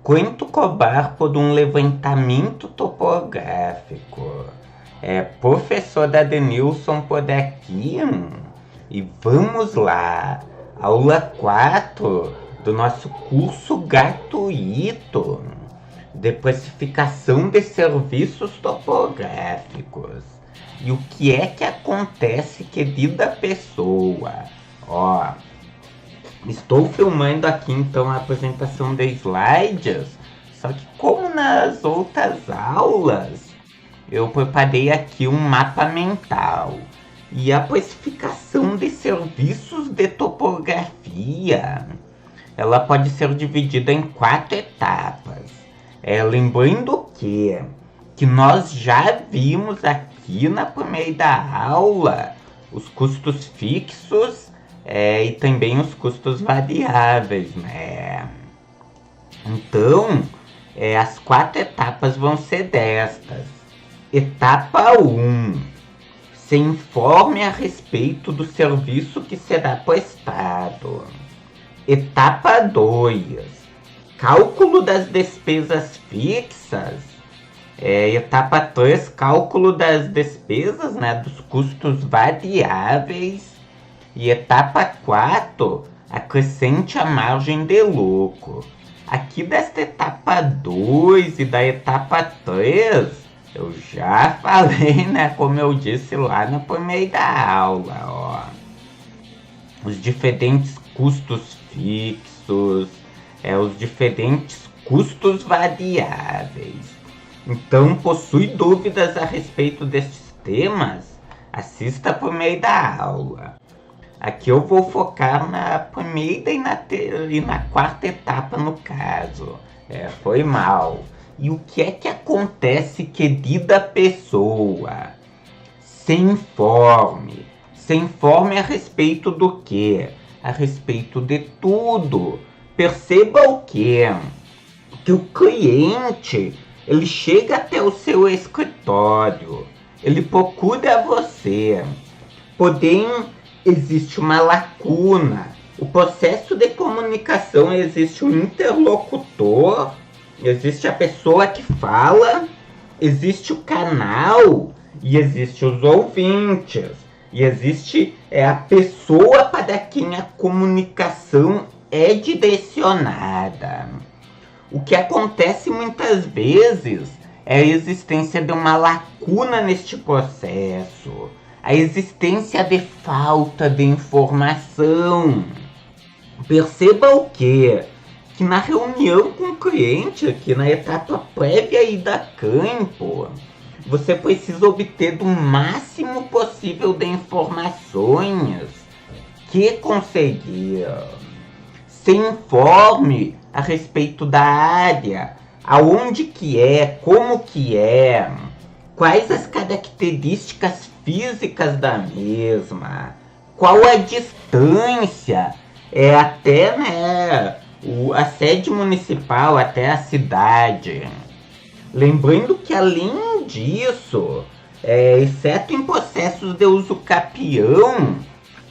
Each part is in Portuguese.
Quanto cobrar por um levantamento topográfico? Professor Adenilson por aqui. E vamos lá, aula 4 do nosso curso gratuito de precificação de serviços topográficos. E o que é que acontece, querida pessoa? Estou filmando aqui então a apresentação de slides, só que como nas outras aulas, eu preparei aqui um mapa mental. E a precificação de serviços de topografia, ela pode ser dividida em 4 etapas. Lembrando que nós já vimos aqui na primeira aula os custos fixos e também os custos variáveis, né? Então, as 4 etapas vão ser destas. Etapa 1. Se informe a respeito do serviço que será prestado. Etapa 2. Cálculo das despesas fixas. Etapa 3. Cálculo das despesas, né, dos custos variáveis. E etapa 4, acrescente a margem de lucro. Aqui desta etapa 2 e da etapa 3, eu já falei, né, como eu disse lá na primeira aula, os diferentes custos fixos, os diferentes custos variáveis. Então, possui dúvidas a respeito destes temas? Assista a primeira aula. Aqui eu vou focar na primeira e na quarta etapa, no caso. Foi mal. E o que é que acontece, querida pessoa? Se informe. Se informe a respeito do quê? A respeito de tudo. Perceba o quê? Que o cliente, ele chega até o seu escritório. Ele procura você. Porém, existe uma lacuna. O processo de comunicação, existe um interlocutor, existe a pessoa que fala, existe o canal e existe os ouvintes. E existe a pessoa para quem a comunicação é direcionada. O que acontece muitas vezes é a existência de uma lacuna neste processo. A existência de falta de informação. Perceba o quê? Que na reunião com o cliente, aqui na etapa prévia e da campo, você precisa obter do máximo possível de informações que conseguir. Se informe a respeito da área, aonde que como que quais as características físicas da mesma, qual a distância até, né, a sede municipal, até a cidade. Lembrando que além disso, exceto em processos de uso capião,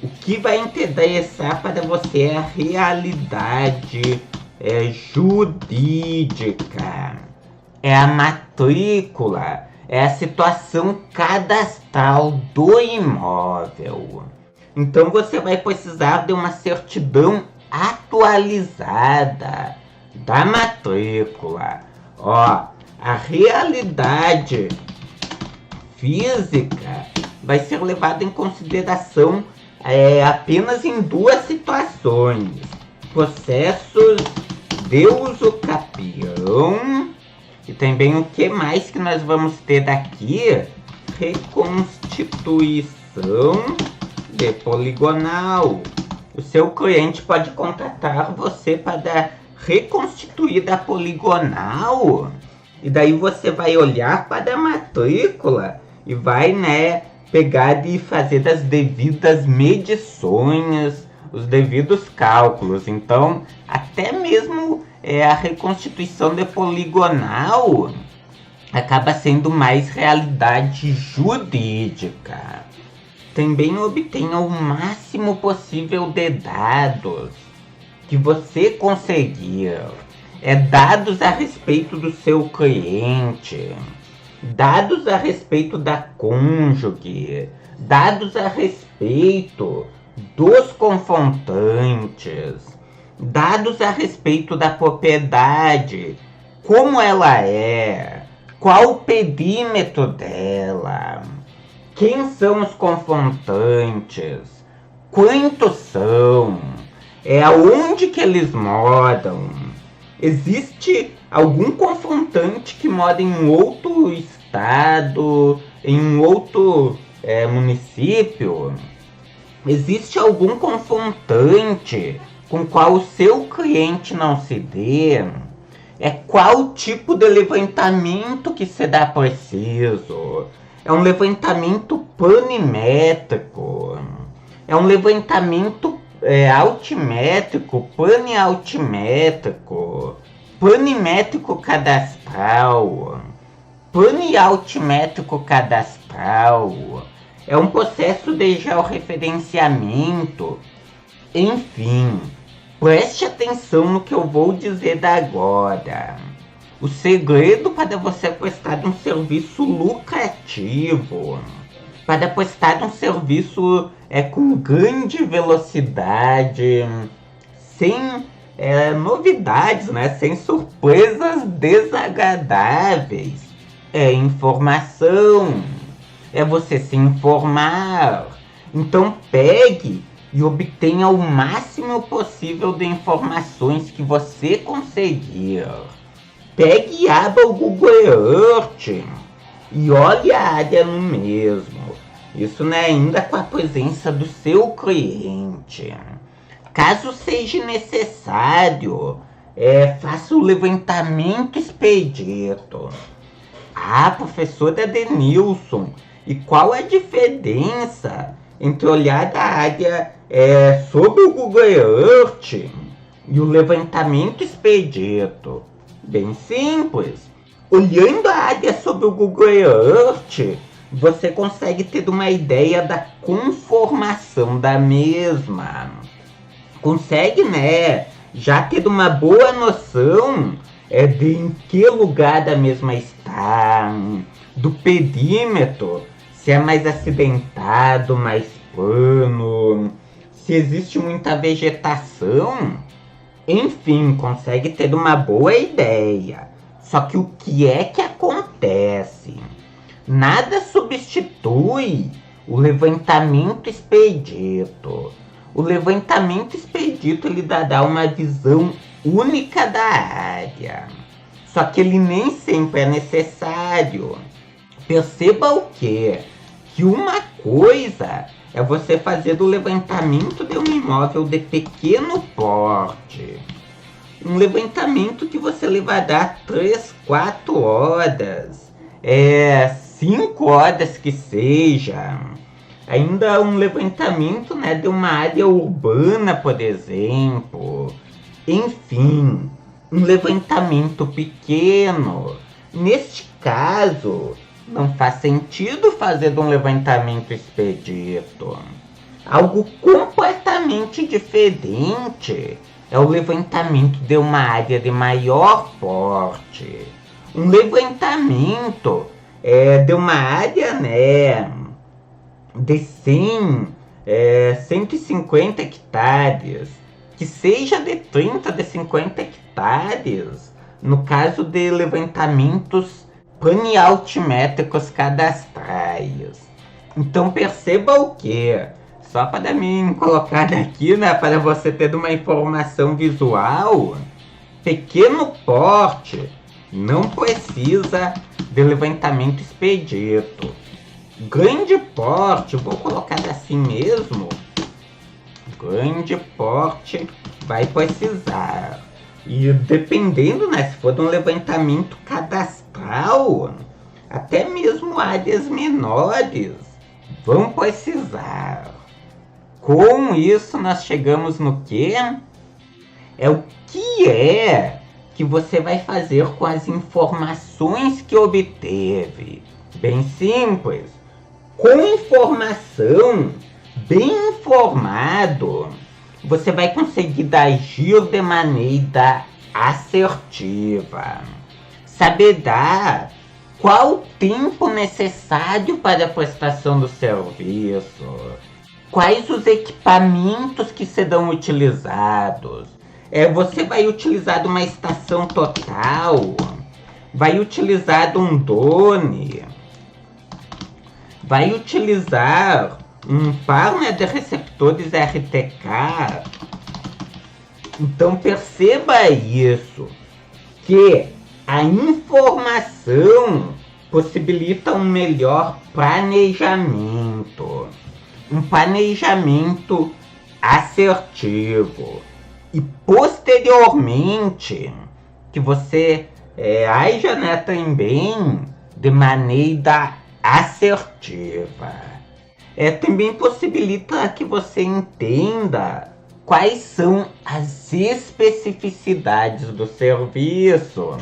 o que vai interessar para você é a realidade jurídica, a matrícula, a situação cadastral do imóvel. Então você vai precisar de uma certidão atualizada da matrícula. A realidade física vai ser levada em consideração apenas em 2 situações: processos de uso capião e também o que mais que nós vamos ter daqui? Reconstituição de poligonal. O seu cliente pode contratar você para reconstituir a poligonal. E daí você vai olhar para a matrícula e vai, né, pegar e fazer as devidas medições, os devidos cálculos. Então, até mesmo a reconstituição de poligonal acaba sendo mais realidade jurídica. Também obtenha o máximo possível de dados que você conseguir. dados a respeito do seu cliente, dados a respeito da cônjuge, dados a respeito dos confrontantes, dados a respeito da propriedade, como ela é, qual o perímetro dela, quem são os confrontantes, quantos são, aonde que eles moram, existe algum confrontante que mora em um outro estado, em um outro município, existe algum confrontante com qual o seu cliente não se dê, qual o tipo de levantamento que será preciso. É um levantamento planimétrico, é um levantamento altimétrico, planialtimétrico, planimétrico cadastral, planialtimétrico cadastral, é um processo de georreferenciamento. Enfim, preste atenção no que eu vou dizer agora. O segredo para você prestar um serviço lucrativo, para prestar um serviço com grande velocidade, sem novidades, né? Sem surpresas desagradáveis, informação, você se informar. Então pegue e obtenha o máximo possível de informações que você conseguir. Pegue e abra o Google Earth e olhe a área no mesmo. Isso, né, ainda com a presença do seu cliente. Caso seja necessário, faça o levantamento expedito. Professor Denilson, e qual a diferença entre olhar a área sobre o Google Earth e o levantamento expedito? Bem simples. Olhando a área sobre o Google Earth, você consegue ter uma ideia da conformação da mesma. Consegue, né, já ter uma boa noção de em que lugar da mesma está, do perímetro, se é mais acidentado, mais plano, se existe muita vegetação. Enfim, consegue ter uma boa ideia. Só que o que é que acontece? Nada substitui o levantamento expedito. O levantamento expedito, ele dará uma visão única da área. Só que ele nem sempre é necessário. Perceba o quê? Que uma coisa é você fazer o levantamento de um imóvel de pequeno porte. Um levantamento que você levará 3, 4 horas, 5 horas que seja. Ainda um levantamento, né, de uma área urbana, por exemplo. Enfim, um levantamento pequeno. Neste caso, não faz sentido fazer um levantamento expedito. Algo completamente diferente é o levantamento de uma área de maior porte. Um levantamento de uma área, né, de 100, 150 hectares, que seja de 30, de 50 hectares, no caso de levantamentos planialtimétricos cadastrais. Então perceba o que? Só para mim colocar aqui, né, para você ter uma informação visual, pequeno porte não precisa de levantamento expedito. Grande porte, vou colocar assim mesmo, grande porte vai precisar. E dependendo, né, se for de um levantamento cadastral, até mesmo áreas menores vão precisar. Com isso, nós chegamos no que? O que você vai fazer com as informações que obteve. Bem simples. Com informação, bem informado, você vai conseguir agir de maneira assertiva. Saber dar qual o tempo necessário para a prestação do serviço, quais os equipamentos que serão utilizados. Você vai utilizar uma estação total, vai utilizar um drone, vai utilizar um par, né, de receptores RTK. Então perceba isso, que a informação possibilita um melhor planejamento, um planejamento assertivo. E posteriormente, que você haja, né, também de maneira assertiva. Também possibilita que você entenda quais são as especificidades do serviço.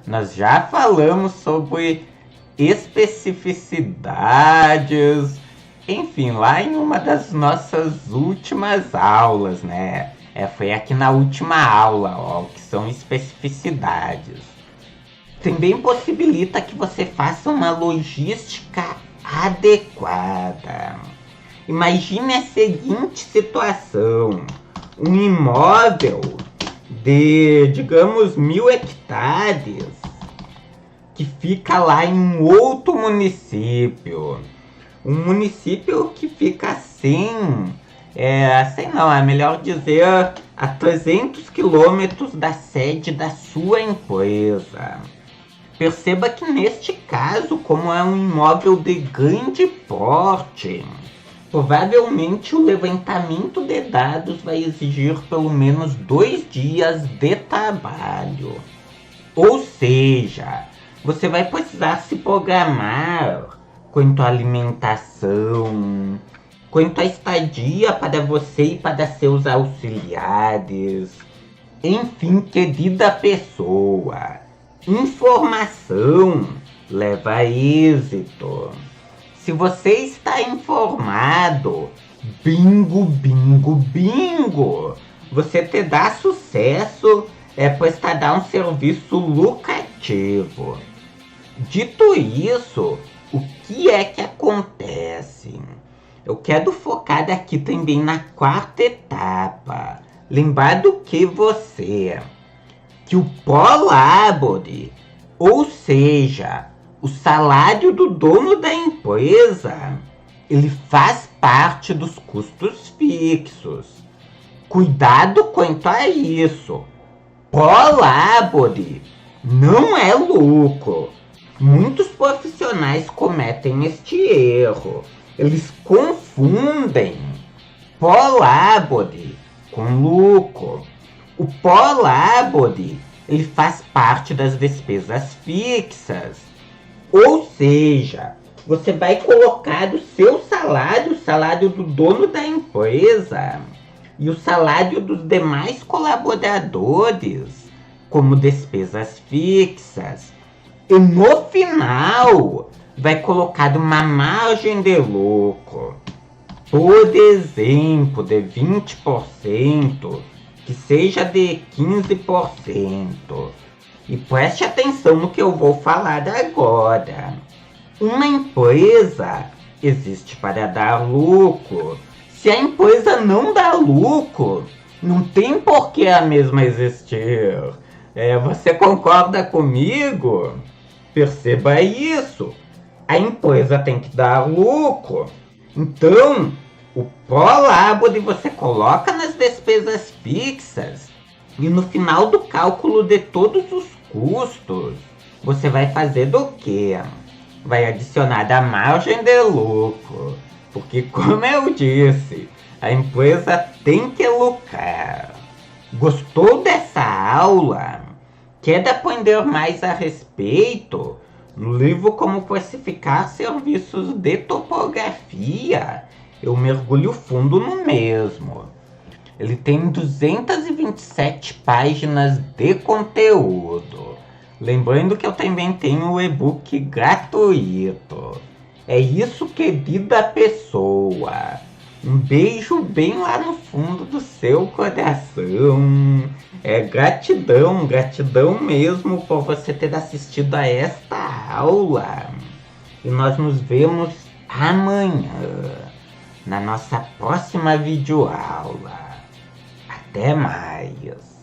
Nós já falamos sobre especificidades, enfim, lá em uma das nossas últimas aulas, né? Foi aqui na última aula, ó, que são especificidades. Também possibilita que você faça uma logística adequada. Imagine a seguinte situação: um imóvel de, digamos, 1000 hectares, que fica lá em um outro município. Um município que fica assim, é melhor dizer, a 300 quilômetros da sede da sua empresa. Perceba que neste caso, como é um imóvel de grande porte, provavelmente o levantamento de dados vai exigir pelo menos 2 dias de trabalho. Ou seja, você vai precisar se programar quanto à alimentação, quanto à estadia para você e para seus auxiliares. Enfim, querida pessoa, informação leva a êxito. Se você está informado, bingo, bingo, bingo, você terá sucesso, prestará um serviço lucrativo. Dito isso, o que é que acontece? Eu quero focar aqui também na quarta etapa. Lembrando que o prolabore, ou seja, o salário do dono da empresa, ele faz parte dos custos fixos. Cuidado quanto a isso. Prolabore não é lucro. Muitos profissionais cometem este erro. Eles confundem prolabore com lucro. O prolabore, ele faz parte das despesas fixas. Ou seja, você vai colocar o seu salário, o salário do dono da empresa e o salário dos demais colaboradores como despesas fixas. E no final, vai colocar uma margem de lucro, por exemplo, de 20%, que seja de 15%. E preste atenção no que eu vou falar agora. Uma empresa existe para dar lucro. Se a empresa não dá lucro, não tem por que a mesma existir. Você concorda comigo? Perceba isso. A empresa tem que dar lucro. Então, o prolabore você coloca nas despesas fixas e no final do cálculo de todos os custos, você vai fazer do quê? Vai adicionar a margem de lucro. Porque, como eu disse, a empresa tem que lucrar. Gostou dessa aula? Quer aprender mais a respeito? No livro Como Classificar Serviços de Topografia, eu mergulho fundo no mesmo. Ele tem 227 páginas de conteúdo. Lembrando que eu também tenho o e-book gratuito. É isso, querida pessoa. Um beijo bem lá no fundo do seu coração. Gratidão, gratidão mesmo por você ter assistido a esta aula. E nós nos vemos amanhã na nossa próxima videoaula. Até mais!